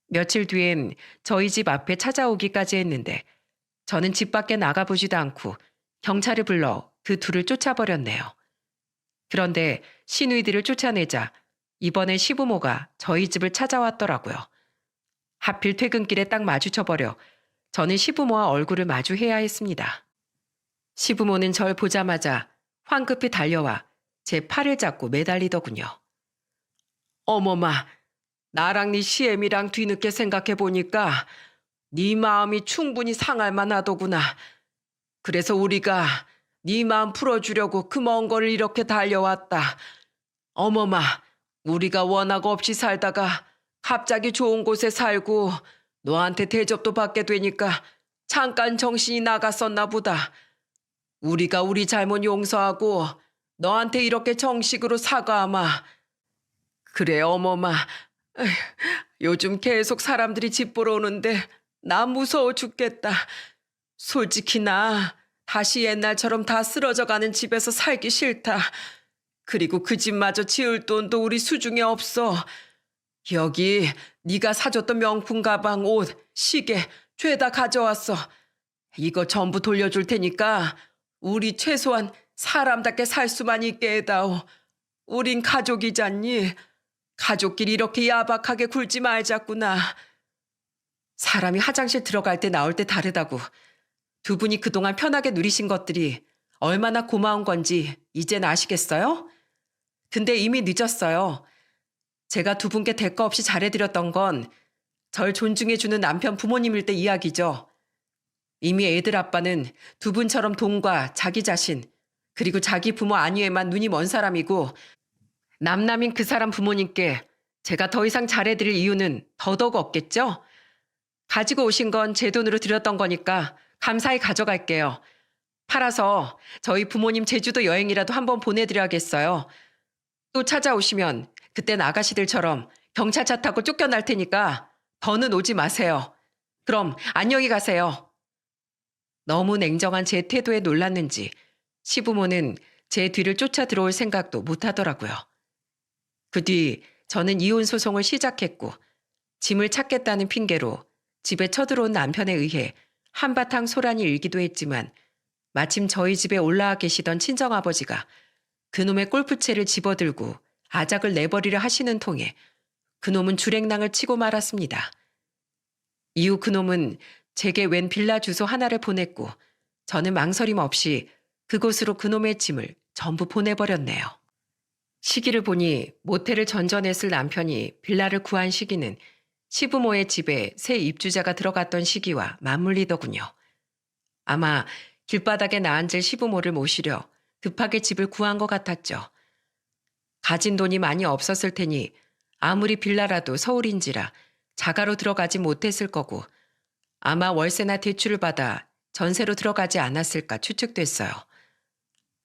며칠 뒤엔 저희 집 앞에 찾아오기까지 했는데 저는 집 밖에 나가보지도 않고 경찰을 불러 그 둘을 쫓아버렸네요. 그런데 시누이들을 쫓아내자 이번에 시부모가 저희 집을 찾아왔더라고요. 하필 퇴근길에 딱 마주쳐버려 저는 시부모와 얼굴을 마주해야 했습니다. 시부모는 절 보자마자 황급히 달려와 제 팔을 잡고 매달리더군요. 어머마, 나랑 네 시애미랑 뒤늦게 생각해보니까 네 마음이 충분히 상할 만하더구나. 그래서 우리가 네 마음 풀어주려고 그 먼 거리를 이렇게 달려왔다. 어머마, 우리가 원하고 없이 살다가 갑자기 좋은 곳에 살고 너한테 대접도 받게 되니까 잠깐 정신이 나갔었나 보다. 우리가 우리 잘못 용서하고 너한테 이렇게 정식으로 사과하마. 그래 어머마, 에휴, 요즘 계속 사람들이 집 보러 오는데 나 무서워 죽겠다. 솔직히 나 다시 옛날처럼 다 쓰러져가는 집에서 살기 싫다. 그리고 그 집마저 지을 돈도 우리 수중에 없어. 여기 네가 사줬던 명품 가방, 옷, 시계 죄다 가져왔어. 이거 전부 돌려줄 테니까 우리 최소한 사람답게 살 수만 있게 해다오. 우린 가족이잖니. 가족끼리 이렇게 야박하게 굴지 말자꾸나. 사람이 화장실 들어갈 때 나올 때 다르다고. 두 분이 그동안 편하게 누리신 것들이 얼마나 고마운 건지 이젠 아시겠어요? 근데 이미 늦었어요. 제가 두 분께 대가 없이 잘해드렸던 건 절 존중해주는 남편 부모님일 때 이야기죠. 이미 애들 아빠는 두 분처럼 돈과 자기 자신 그리고 자기 부모 안위에만 눈이 먼 사람이고 남남인 그 사람 부모님께 제가 더 이상 잘해드릴 이유는 더더욱 없겠죠? 가지고 오신 건 제 돈으로 드렸던 거니까 감사히 가져갈게요. 팔아서 저희 부모님 제주도 여행이라도 한번 보내드려야겠어요. 또 찾아오시면 그땐 아가씨들처럼 경찰차 타고 쫓겨날 테니까 더는 오지 마세요. 그럼 안녕히 가세요. 너무 냉정한 제 태도에 놀랐는지 시부모는 제 뒤를 쫓아 들어올 생각도 못 하더라고요. 그 뒤 저는 이혼 소송을 시작했고 짐을 찾겠다는 핑계로 집에 쳐들어온 남편에 의해 한바탕 소란이 일기도 했지만 마침 저희 집에 올라와 계시던 친정아버지가 그놈의 골프채를 집어들고 아작을 내버리려 하시는 통에 그놈은 주랭랑을 치고 말았습니다. 이후 그놈은 제게 웬 빌라 주소 하나를 보냈고 저는 망설임 없이 그곳으로 그놈의 짐을 전부 보내버렸네요. 시기를 보니 모텔을 전전했을 남편이 빌라를 구한 시기는 시부모의 집에 새 입주자가 들어갔던 시기와 맞물리더군요. 아마 길바닥에 나앉을 시부모를 모시려 급하게 집을 구한 것 같았죠. 가진 돈이 많이 없었을 테니 아무리 빌라라도 서울인지라 자가로 들어가지 못했을 거고 아마 월세나 대출을 받아 전세로 들어가지 않았을까 추측됐어요.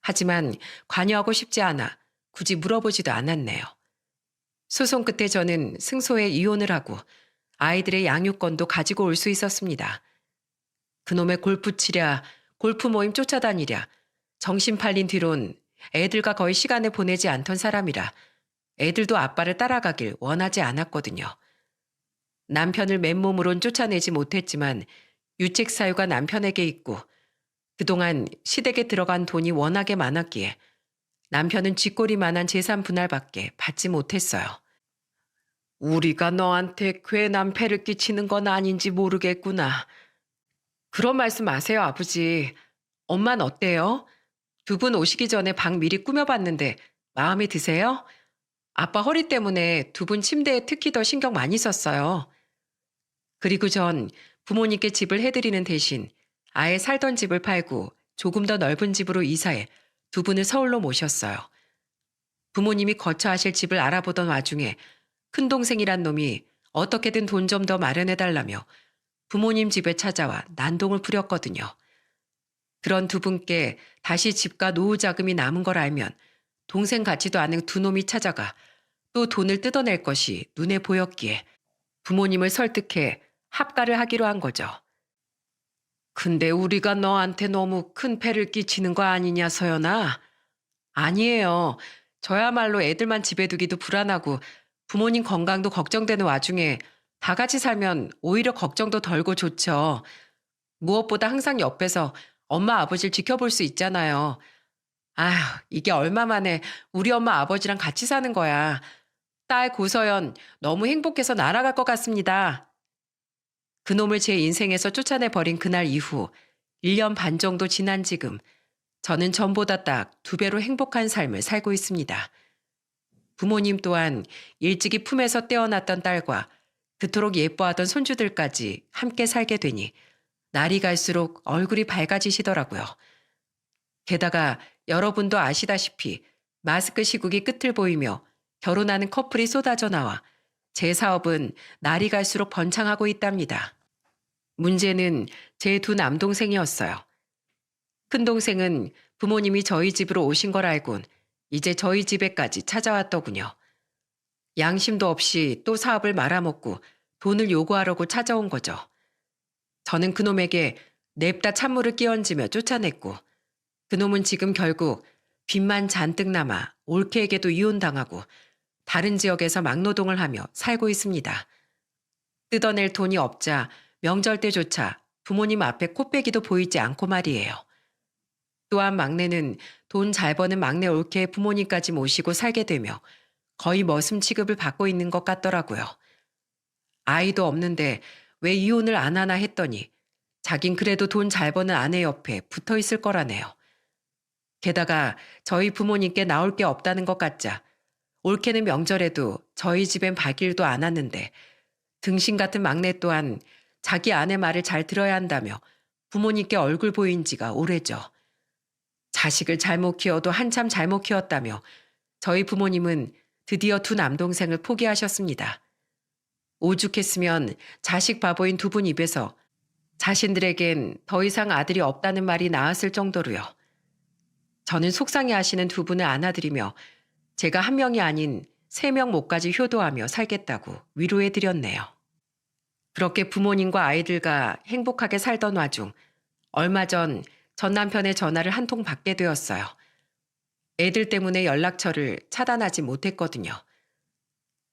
하지만 관여하고 싶지 않아 굳이 물어보지도 않았네요. 소송 끝에 저는 승소해 이혼을 하고 아이들의 양육권도 가지고 올 수 있었습니다. 그놈의 골프 치랴, 골프 모임 쫓아다니랴, 정신 팔린 뒤론 애들과 거의 시간을 보내지 않던 사람이라 애들도 아빠를 따라가길 원하지 않았거든요. 남편을 맨몸으론 쫓아내지 못했지만 유책 사유가 남편에게 있고 그동안 시댁에 들어간 돈이 워낙에 많았기에 남편은 쥐꼬리만한 재산 분할밖에 받지 못했어요. 우리가 너한테 괜한 폐를 끼치는 건 아닌지 모르겠구나. 그런 말씀 마세요, 아버지. 엄만 어때요? 두 분 오시기 전에 방 미리 꾸며봤는데 마음에 드세요? 아빠 허리 때문에 두 분 침대에 특히 더 신경 많이 썼어요. 그리고 전 부모님께 집을 해드리는 대신 아예 살던 집을 팔고 조금 더 넓은 집으로 이사해 두 분을 서울로 모셨어요. 부모님이 거처하실 집을 알아보던 와중에 큰동생이란 놈이 어떻게든 돈 좀 더 마련해달라며 부모님 집에 찾아와 난동을 부렸거든요. 그런 두 분께 다시 집과 노후 자금이 남은 걸 알면 동생 같지도 않은 두 놈이 찾아가 또 돈을 뜯어낼 것이 눈에 보였기에 부모님을 설득해 합가를 하기로 한 거죠. 근데 우리가 너한테 너무 큰 패를 끼치는 거 아니냐, 서연아? 아니에요. 저야말로 애들만 집에 두기도 불안하고 부모님 건강도 걱정되는 와중에 다 같이 살면 오히려 걱정도 덜고 좋죠. 무엇보다 항상 옆에서 엄마 아버지를 지켜볼 수 있잖아요. 아휴, 이게 얼마 만에 우리 엄마 아버지랑 같이 사는 거야. 딸 고서연 너무 행복해서 날아갈 것 같습니다. 그놈을 제 인생에서 쫓아내 버린 그날 이후 1년 반 정도 지난 지금 저는 전보다 딱 2배로 행복한 삶을 살고 있습니다. 부모님 또한 일찍이 품에서 떼어놨던 딸과 그토록 예뻐하던 손주들까지 함께 살게 되니 날이 갈수록 얼굴이 밝아지시더라고요. 게다가 여러분도 아시다시피 마스크 시국이 끝을 보이며 결혼하는 커플이 쏟아져 나와 제 사업은 날이 갈수록 번창하고 있답니다. 문제는 제 두 남동생이었어요. 큰동생은 부모님이 저희 집으로 오신 걸 알곤 이제 저희 집에까지 찾아왔더군요. 양심도 없이 또 사업을 말아먹고 돈을 요구하려고 찾아온 거죠. 저는 그놈에게 냅다 찬물을 끼얹으며 쫓아냈고 그놈은 지금 결국 빚만 잔뜩 남아 올케에게도 이혼당하고 다른 지역에서 막노동을 하며 살고 있습니다. 뜯어낼 돈이 없자 명절 때조차 부모님 앞에 코빼기도 보이지 않고 말이에요. 또한 막내는 돈 잘 버는 막내 올케의 부모님까지 모시고 살게 되며 거의 머슴 취급을 받고 있는 것 같더라고요. 아이도 없는데 왜 이혼을 안 하나 했더니 자긴 그래도 돈 잘 버는 아내 옆에 붙어 있을 거라네요. 게다가 저희 부모님께 나올 게 없다는 것 같자 올케는 명절에도 저희 집엔 발길도 안 왔는데 등신 같은 막내 또한 자기 아내 말을 잘 들어야 한다며 부모님께 얼굴 보인 지가 오래죠. 자식을 잘못 키워도 한참 잘못 키웠다며 저희 부모님은 드디어 두 남동생을 포기하셨습니다. 오죽했으면 자식 바보인 두 분 입에서 자신들에겐 더 이상 아들이 없다는 말이 나왔을 정도로요. 저는 속상해하시는 두 분을 안아드리며 제가 한 명이 아닌 3명 몫까지 효도하며 살겠다고 위로해드렸네요. 그렇게 부모님과 아이들과 행복하게 살던 와중 얼마 전 남편의 전화를 한 통 받게 되었어요. 애들 때문에 연락처를 차단하지 못했거든요.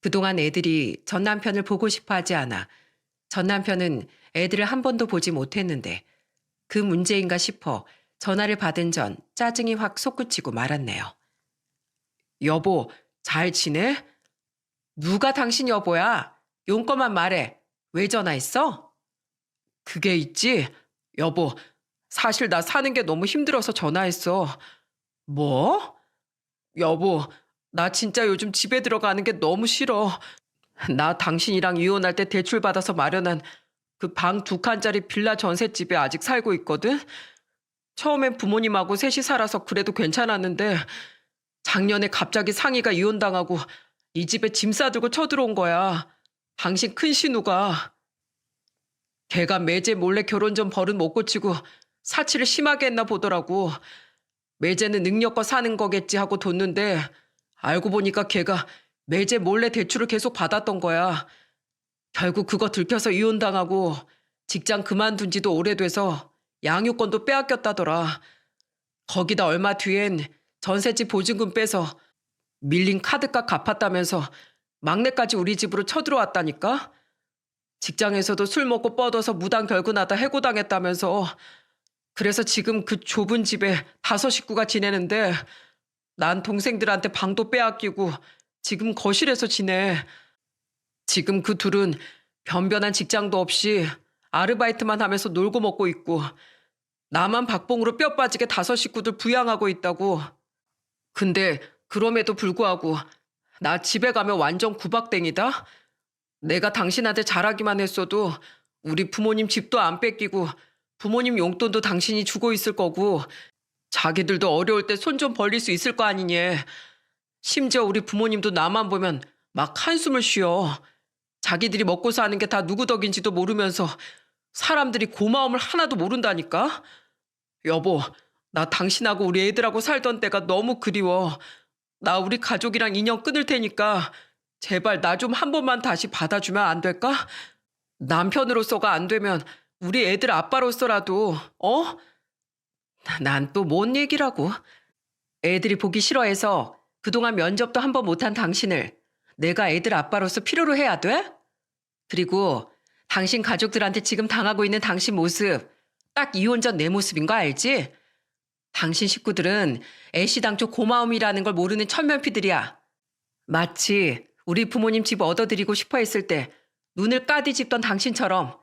그동안 애들이 전 남편을 보고 싶어 하지 않아 전 남편은 애들을 한 번도 보지 못했는데 그 문제인가 싶어 전화를 받은 전 짜증이 확 솟구치고 말았네요. 여보, 잘 지내? 누가 당신 여보야? 용건만 말해. 왜 전화했어? 그게 있지? 여보, 사실 나 사는 게 너무 힘들어서 전화했어. 뭐? 여보, 나 진짜 요즘 집에 들어가는 게 너무 싫어. 나 당신이랑 이혼할 때 대출 받아서 마련한 그 방 2칸짜리 빌라 전셋집에 아직 살고 있거든? 처음엔 부모님하고 셋이 살아서 그래도 괜찮았는데 작년에 갑자기 상희가 이혼당하고 이 집에 짐 싸들고 쳐들어온 거야. 당신 큰 신우가. 걔가 매제 몰래 결혼 전 버릇 못 고치고 사치를 심하게 했나 보더라고. 매제는 능력껏 사는 거겠지 하고 뒀는데 알고 보니까 걔가 매제 몰래 대출을 계속 받았던 거야. 결국 그거 들켜서 이혼당하고 직장 그만둔 지도 오래돼서 양육권도 빼앗겼다더라. 거기다 얼마 뒤엔 전셋집 보증금 빼서 밀린 카드값 갚았다면서 막내까지 우리 집으로 쳐들어왔다니까? 직장에서도 술 먹고 뻗어서 무단 결근하다 해고당했다면서. 그래서 지금 그 좁은 집에 5식구가 지내는데 난 동생들한테 방도 빼앗기고 지금 거실에서 지내. 지금 그 둘은 변변한 직장도 없이 아르바이트만 하면서 놀고 먹고 있고 나만 박봉으로 뼈 빠지게 5식구들 부양하고 있다고. 근데 그럼에도 불구하고 나 집에 가면 완전 구박땡이다. 내가 당신한테 잘하기만 했어도 우리 부모님 집도 안 뺏기고 부모님 용돈도 당신이 주고 있을 거고 자기들도 어려울 때 손 좀 벌릴 수 있을 거 아니니. 심지어 우리 부모님도 나만 보면 막 한숨을 쉬어. 자기들이 먹고 사는 게 다 누구 덕인지도 모르면서 사람들이 고마움을 하나도 모른다니까. 여보, 나 당신하고 우리 애들하고 살던 때가 너무 그리워. 나 우리 가족이랑 인연 끊을 테니까 제발 나 좀 한 번만 다시 받아주면 안 될까? 남편으로서가 안 되면 우리 애들 아빠로서라도, 어? 난 또 뭔 얘기라고. 애들이 보기 싫어해서 그동안 면접도 한 번 못한 당신을 내가 애들 아빠로서 필요로 해야 돼? 그리고 당신 가족들한테 지금 당하고 있는 당신 모습, 딱 이혼 전 내 모습인 거 알지? 당신 식구들은 애시당초 고마움이라는 걸 모르는 천면피들이야. 마치 우리 부모님 집 얻어드리고 싶어 했을 때 눈을 까디집던 당신처럼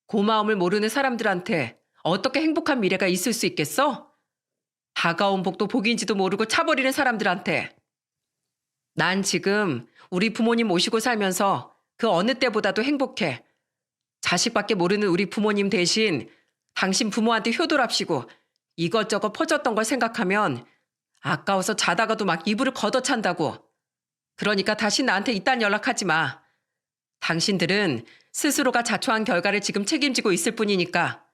고마움을 모르는 사람들한테 어떻게 행복한 미래가 있을 수 있겠어? 다가온 복도 복인지도 모르고 차버리는 사람들한테. 난 지금 우리 부모님 모시고 살면서 그 어느 때보다도 행복해. 자식밖에 모르는 우리 부모님 대신 당신 부모한테 효도랍시고 이것저것 퍼졌던 걸 생각하면 아까워서 자다가도 막 이불을 걷어찬다고. 그러니까 다시 나한테 이딴 연락하지 마. 당신들은 스스로가 자초한 결과를 지금 책임지고 있을 뿐이니까.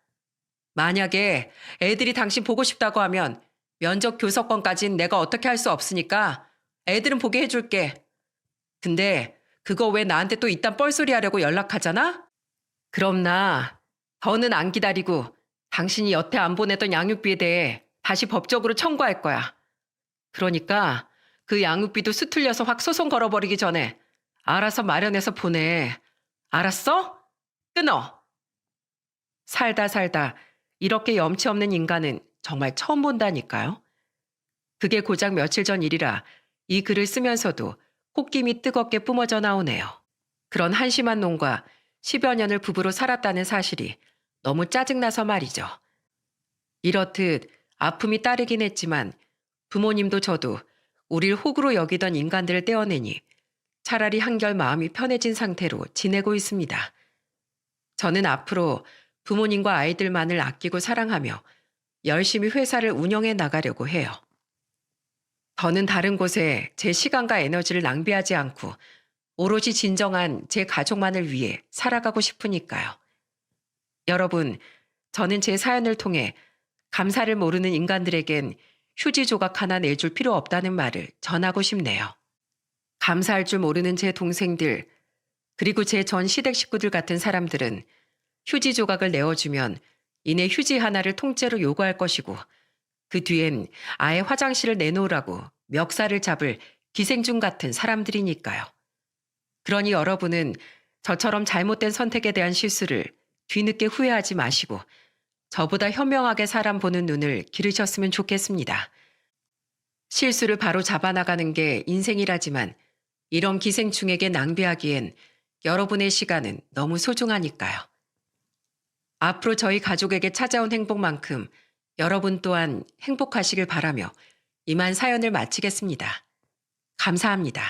만약에 애들이 당신 보고 싶다고 하면 면접 교섭권까진 내가 어떻게 할 수 없으니까 애들은 보게 해줄게. 근데 그거 왜 나한테 또 이딴 뻘소리 하려고 연락하잖아? 그럼 나 더는 안 기다리고 당신이 여태 안 보내던 양육비에 대해 다시 법적으로 청구할 거야. 그러니까 그 양육비도 수틀려서 확 소송 걸어버리기 전에 알아서 마련해서 보내. 알았어? 끊어. 살다 살다 이렇게 염치 없는 인간은 정말 처음 본다니까요. 그게 고작 며칠 전 일이라 이 글을 쓰면서도 콧김이 뜨겁게 뿜어져 나오네요. 그런 한심한 놈과 10여 년을 부부로 살았다는 사실이 너무 짜증나서 말이죠. 이렇듯 아픔이 따르긴 했지만 부모님도 저도 우릴 호구로 여기던 인간들을 떼어내니 차라리 한결 마음이 편해진 상태로 지내고 있습니다. 저는 앞으로 부모님과 아이들만을 아끼고 사랑하며 열심히 회사를 운영해 나가려고 해요. 더는 다른 곳에 제 시간과 에너지를 낭비하지 않고 오롯이 진정한 제 가족만을 위해 살아가고 싶으니까요. 여러분, 저는 제 사연을 통해 감사를 모르는 인간들에겐 휴지 조각 하나 내줄 필요 없다는 말을 전하고 싶네요. 감사할 줄 모르는 제 동생들, 그리고 제 전 시댁 식구들 같은 사람들은 휴지 조각을 내어주면 이내 휴지 하나를 통째로 요구할 것이고 그 뒤엔 아예 화장실을 내놓으라고 멱살을 잡을 기생충 같은 사람들이니까요. 그러니 여러분은 저처럼 잘못된 선택에 대한 실수를 뒤늦게 후회하지 마시고 저보다 현명하게 사람 보는 눈을 기르셨으면 좋겠습니다. 실수를 바로 잡아나가는 게 인생이라지만 이런 기생충에게 낭비하기엔 여러분의 시간은 너무 소중하니까요. 앞으로 저희 가족에게 찾아온 행복만큼 여러분 또한 행복하시길 바라며 이만 사연을 마치겠습니다. 감사합니다.